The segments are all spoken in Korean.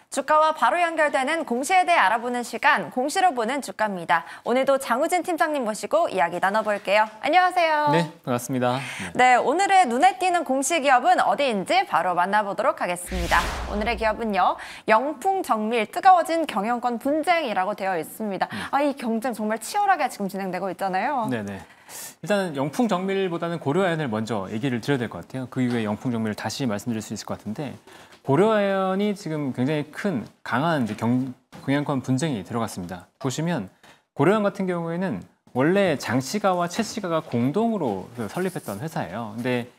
주가와 바로 연결되는 공시에 대해 알아보는 시간, 공시로 보는 주가입니다. 오늘도 장우진 팀장님 모시고 이야기 나눠볼게요. 안녕하세요. 네, 반갑습니다. 네, 오늘의 눈에 띄는 공시 기업은 어디인지 바로 만나보도록 하겠습니다. 오늘의 기업은요, 영풍정밀 뜨거워진 경영권 분쟁이라고 되어 있습니다. 이 경쟁 정말 치열하게 지금 진행되고 있잖아요. 네네. 일단 영풍정밀보다는 고려아연을 먼저 얘기를 드려야 될 것 같아요. 그 이후에 영풍정밀을 다시 말씀드릴 수 있을 것 같은데, 고려아연이 지금 굉장히 큰 강한 경영권 분쟁이 들어갔습니다. 보시면 고려아연 같은 경우에는 원래 장시가와 채시가가 공동으로 설립했던 회사예요. 근데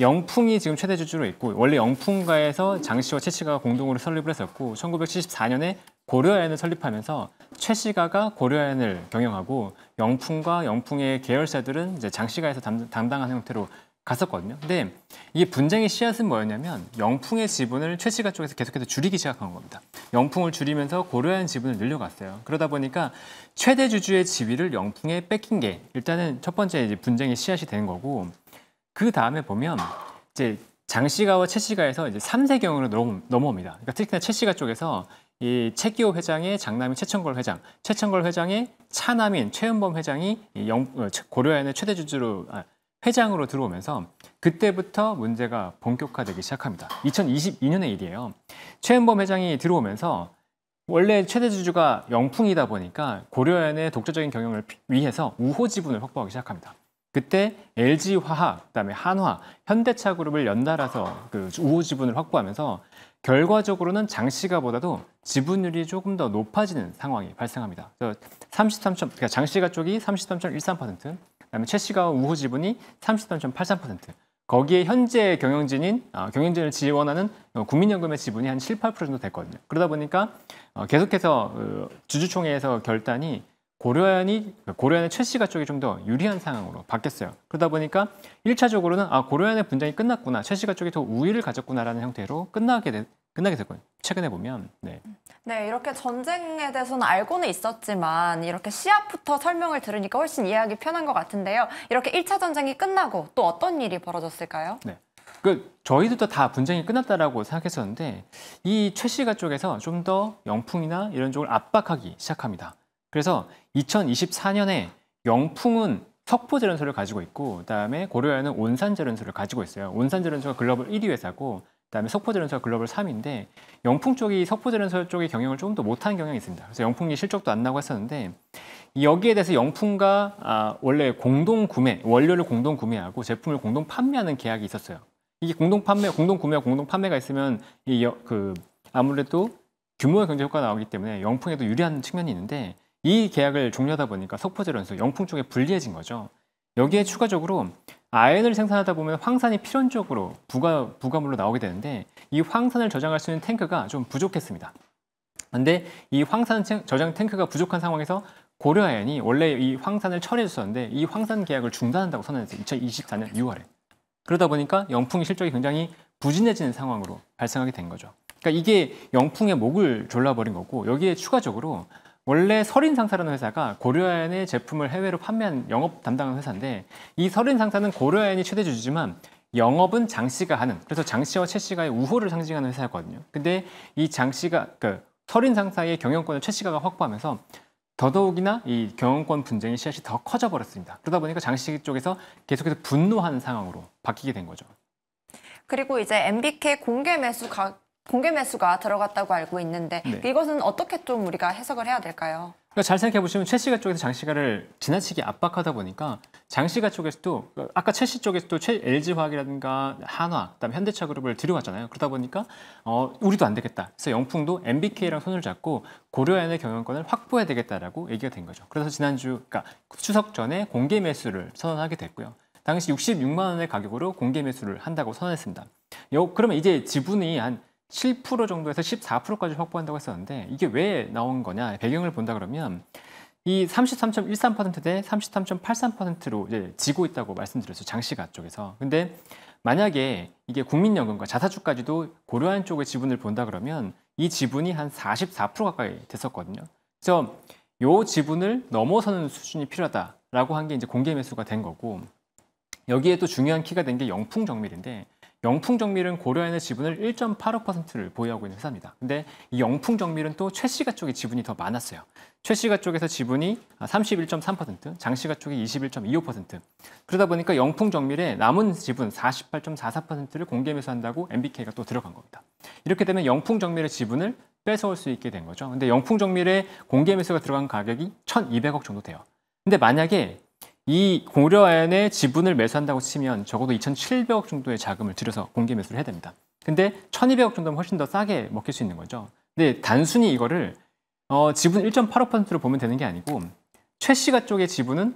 영풍이 지금 최대 주주로 있고, 원래 영풍가에서 장시와 채시가가 공동으로 설립을 했었고, 1974년에 고려아연을 설립하면서 채시가가 고려아연을 경영하고 영풍과 영풍의 계열사들은 이제 장시가에서 담당한 형태로 갔었거든요. 근데 이게 분쟁의 씨앗은 뭐였냐면 영풍의 지분을 채시가 쪽에서 계속해서 줄이기 시작한 겁니다. 영풍을 줄이면서 고려아연 지분을 늘려갔어요. 그러다 보니까 최대 주주의 지위를 영풍에 뺏긴 게 일단은 첫 번째 이제 분쟁의 씨앗이 된 거고, 그 다음에 보면 이제 장시가와 채시가에서 이제 3세경으로 넘어옵니다. 그러니까 특히나 채시가 쪽에서 이 최기호 회장의 장남인 최천걸 회장, 최천걸 회장의 차남인 최은범 회장이 고려아연의 최대 주주로 회장으로 들어오면서 그때부터 문제가 본격화되기 시작합니다. 2022년의 일이에요. 최은범 회장이 들어오면서 원래 최대 주주가 영풍이다 보니까 고려아연의 독자적인 경영을 위해서 우호 지분을 확보하기 시작합니다. 그때 LG화학, 그다음에 한화, 현대차그룹을 연달아서 그 우호 지분을 확보하면서 결과적으로는 장시가보다도 지분율이 조금 더 높아지는 상황이 발생합니다. 그래서 그러니까 장시가 쪽이 33.13%, 그다음에 채시가와 우호 지분이 33.83%. 거기에 현재 경영진을 지원하는 국민연금의 지분이 한 7, 8% 정도 됐거든요. 그러다 보니까 계속해서 주주총회에서 결단이 고려아연의 채시가 쪽이 좀 더 유리한 상황으로 바뀌었어요. 그러다 보니까 1차적으로는 고려아연의 분쟁이 끝났구나, 채시가 쪽이 더 우위를 가졌구나라는 형태로 끝나게 됐거든요. 최근에 보면. 네, 이렇게 전쟁에 대해서는 알고는 있었지만 이렇게 씨앗부터 설명을 들으니까 훨씬 이해하기 편한 것 같은데요. 이렇게 1차 전쟁이 끝나고 또 어떤 일이 벌어졌을까요? 네. 저희도 다 분쟁이 끝났다라고 생각했었는데, 이 최시가 쪽에서 좀 더 영풍이나 이런 쪽을 압박하기 시작합니다. 그래서 2024년에 영풍은 석포제련소를 가지고 있고, 그다음에 고려아연은 온산제련소를 가지고 있어요. 온산제련소가 글로벌 1위 회사고, 그다음에 석포제련소가 글로벌 3위인데 영풍 쪽이 석포제련소 쪽의 경영을 조금 더 못하는 경향이 있습니다. 그래서 영풍이 실적도 안 나고 했었는데, 여기에 대해서 영풍과 원래 원료를 공동 구매하고 제품을 공동 판매하는 계약이 있었어요. 이게 공동 구매와 공동 판매가 있으면 아무래도 규모의 경제 효과가 나오기 때문에 영풍에도 유리한 측면이 있는데, 이 계약을 종료하다 보니까 석포제련소, 영풍 쪽에 불리해진 거죠. 여기에 추가적으로 아연을 생산하다 보면 황산이 필연적으로 부가물로 나오게 되는데, 이 황산을 저장할 수 있는 탱크가 좀 부족했습니다. 그런데 이 황산 저장 탱크가 부족한 상황에서 고려아연이 원래 이 황산을 처리해줬었는데 이 황산 계약을 중단한다고 선언했어요. 2024년 6월에. 그러다 보니까 영풍의 실적이 굉장히 부진해지는 상황으로 발생하게 된 거죠. 그러니까 이게 영풍의 목을 졸라버린 거고, 여기에 추가적으로 원래 설인상사라는 회사가 고려아연의 제품을 해외로 판매한 영업 담당하는 회사인데, 이 설인상사는 고려아연이 최대 주주지만 영업은 장시가 하는, 그래서 장시와 채시가의 우호를 상징하는 회사였거든요. 근데 이 설인상사의 경영권을 채시가가 확보하면서 더더욱이나 이 경영권 분쟁의 씨앗이 더 커져 버렸습니다. 그러다 보니까 장시 쪽에서 계속해서 분노하는 상황으로 바뀌게 된 거죠. 그리고 이제 MBK 공개 매수가 들어갔다고 알고 있는데, 네. 이것은 어떻게 좀 우리가 해석을 해야 될까요? 그러니까 잘 생각해 보시면 채시가 쪽에서 장시가를 지나치게 압박하다 보니까 장시가 쪽에서도, 아까 채시 쪽에서도 LG화학이라든가 한화, 그다음에 현대차그룹을 들여왔잖아요. 그러다 보니까 우리도 안 되겠다. 그래서 영풍도 MBK랑 손을 잡고 고려아연의 경영권을 확보해야 되겠다라고 얘기가 된 거죠. 그래서 그러니까 추석 전에 공개 매수를 선언하게 됐고요. 당시 66만 원의 가격으로 공개 매수를 한다고 선언했습니다. 그러면 이제 지분이 한 7% 정도에서 14%까지 확보한다고 했었는데, 이게 왜 나온 거냐, 배경을 본다 그러면 이 33.13% 대 33.83%로 이제 지고 있다고 말씀드렸어요, 장시가 쪽에서. 근데 만약에 이게 국민연금과 자사주까지도 고려아연 쪽의 지분을 본다 그러면 이 지분이 한 44% 가까이 됐었거든요. 그래서 이 지분을 넘어서는 수준이 필요하다라고 한 게 이제 공개 매수가 된 거고, 여기에 또 중요한 키가 된 게 영풍정밀인데, 영풍정밀은 고려아연의 지분을 1.85%를 보유하고 있는 회사입니다. 근데 이 영풍정밀은 또 최씨가 쪽에 지분이 더 많았어요. 최씨가 쪽에서 지분이 31.3%, 장씨가 쪽이 21.25%. 그러다 보니까 영풍정밀의 남은 지분 48.44%를 공개 매수한다고 MBK가 또 들어간 겁니다. 이렇게 되면 영풍정밀의 지분을 뺏어올 수 있게 된 거죠. 근데 영풍정밀의 공개 매수가 들어간 가격이 1,200억 정도 돼요. 근데 만약에 이 고려아연의 지분을 매수한다고 치면 적어도 2,700억 정도의 자금을 들여서 공개 매수를 해야 됩니다. 근데 1,200억 정도면 훨씬 더 싸게 먹힐 수 있는 거죠. 근데 단순히 이거를 지분 1.85%로 보면 되는 게 아니고 최씨가 쪽의 지분은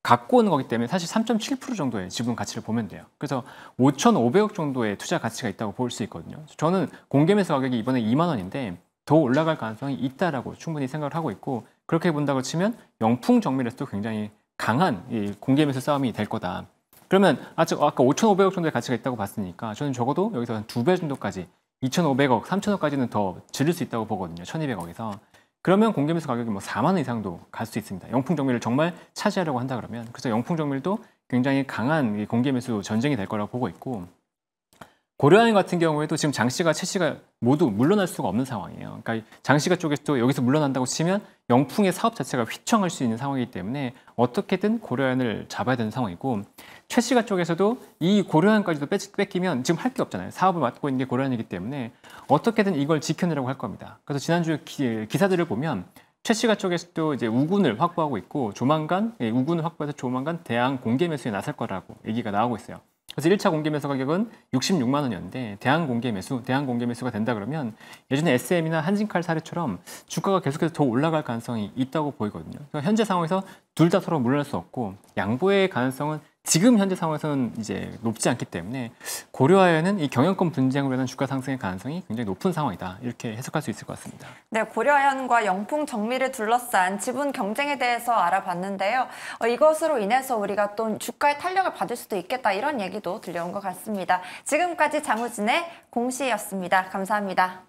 갖고 오는 거기 때문에 사실 3.7% 정도의 지분 가치를 보면 돼요. 그래서 5,500억 정도의 투자 가치가 있다고 볼 수 있거든요. 저는 공개 매수 가격이 이번에 2만 원인데 더 올라갈 가능성이 있다라고 충분히 생각을 하고 있고, 그렇게 본다고 치면 영풍정밀에서도 굉장히 강한 이 공개 매수 싸움이 될 거다. 그러면 아까 5,500억 정도의 가치가 있다고 봤으니까 저는 적어도 여기서 한 2배 정도까지 2,500억, 3,000억까지는 더 지를 수 있다고 보거든요. 1,200억에서. 그러면 공개 매수 가격이 뭐 4만 원 이상도 갈 수 있습니다. 영풍정밀을 정말 차지하려고 한다 그러면. 그래서 영풍정밀도 굉장히 강한 공개 매수 전쟁이 될 거라고 보고 있고, 고려아연 같은 경우에도 지금 장씨가 최씨가 모두 물러날 수가 없는 상황이에요. 그러니까 장씨가 쪽에서도 여기서 물러난다고 치면 영풍의 사업 자체가 휘청할 수 있는 상황이기 때문에 어떻게든 고려아연을 잡아야 되는 상황이고, 최씨가 쪽에서도 이 고려아연까지도 뺏기면 지금 할 게 없잖아요. 사업을 맡고 있는 게 고려아연이기 때문에 어떻게든 이걸 지켜내려고 할 겁니다. 그래서 지난주 기사들을 보면 최씨가 쪽에서도 이제 우군을 확보하고 있고 우군을 확보해서 조만간 대항 공개 매수에 나설 거라고 얘기가 나오고 있어요. 그래서 1차 공개 매수 가격은 66만 원이었는데 대항 공개 매수가 된다 그러면 예전에 SM이나 한진칼 사례처럼 주가가 계속해서 더 올라갈 가능성이 있다고 보이거든요. 그래서 현재 상황에서 둘 다 서로 물러날 수 없고 양보의 가능성은 지금 현재 상황에서는 이제 높지 않기 때문에 고려아연은 이 경영권 분쟁으로 인한 주가 상승의 가능성이 굉장히 높은 상황이다. 이렇게 해석할 수 있을 것 같습니다. 네, 고려아연과 영풍정밀을 둘러싼 지분 경쟁에 대해서 알아봤는데요. 이것으로 인해서 우리가 또 주가의 탄력을 받을 수도 있겠다, 이런 얘기도 들려온 것 같습니다. 지금까지 장우진의 공시였습니다. 감사합니다.